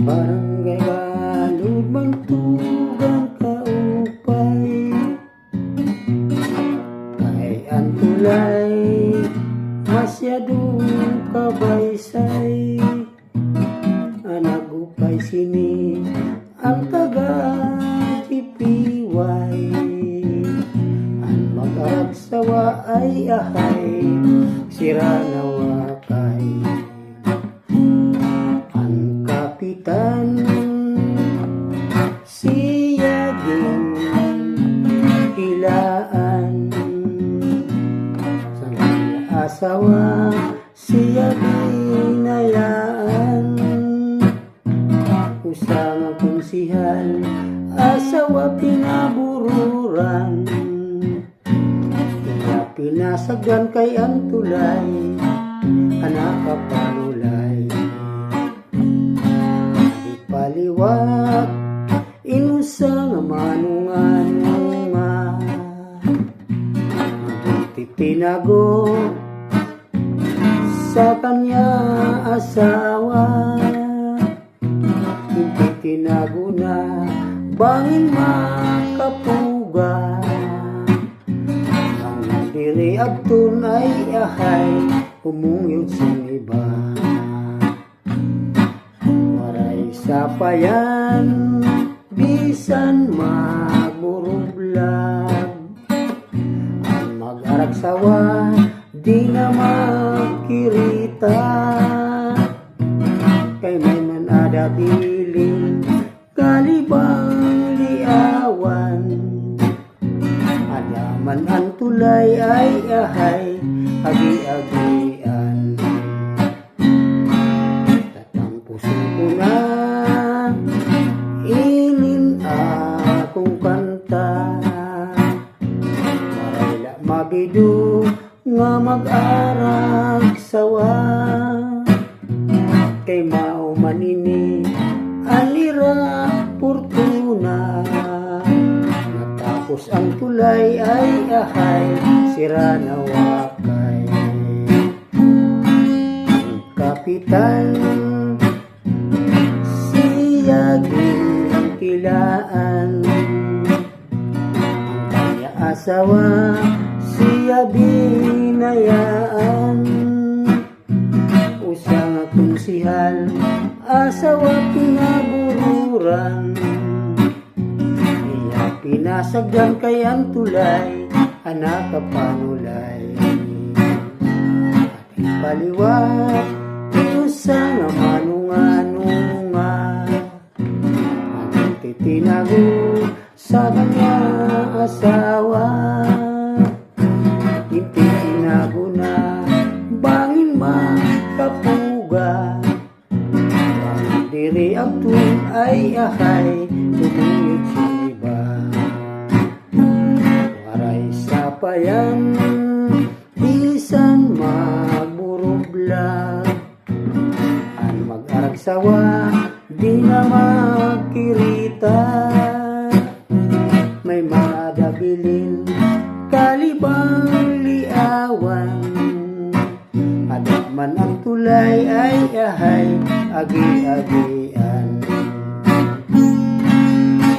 Barangay Balubang tugang kaupay, kay ang tulay masyadong kabaysay. Anagupay sini ang taga-tipiway, ang mag-agsawa ay ahay, sira na wakay. Ang kapitan siya din ilaan, sa asawa siya binayaan. Usang konsihal asawa pinabururan, kaya pinasagdan kay ang tulay, anak kapalulay. Ipaliwat inusang manunganunga, titinago sa kanya asawa. Hindi tinago na bangin makapuga, ang diri abtun ay ahay, umungiyod sa iba. Waray sapayan bisan magburublag, ang mag-aragsawa di na magkirita, kay may manadabilin kalibang liawan. Adaman ang tulay ay ahay, agi-agian. Tatang puso ko na inin akong kanta, marayla mabido nga mag-arag sawa, kay mao manini alira portuna. Natapos ang tulay ay ahay, sira na wakay. Ang kapitan siya gintilaan, ang kanya asawa siya binayaan. Usang konsihal asawa pinabururan, iya pinasagdan kay ang tulay, anak kapanulay. Paliwat usang manunganunga, ang titinago sa kanya asawa. Hindi tinago na bangin makapuga, ang diri abtun ay ahay, tumuyod sa iba. Waray sapayan bisan magburublag, ang mag-aragsawa di na magkirita, may madabilin kalibang liawan. Adaman ang tulay ay ahay, agi-agian.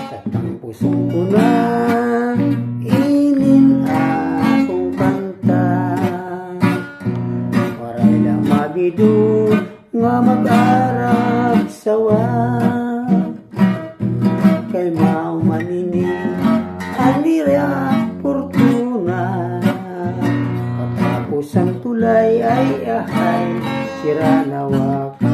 Tatang puso ko na inin akong kanta, waray lang mabido nga mag-arag sawa, kay mao manini alira portuna. Patapos ang tulay ay ahay, sira na wakay.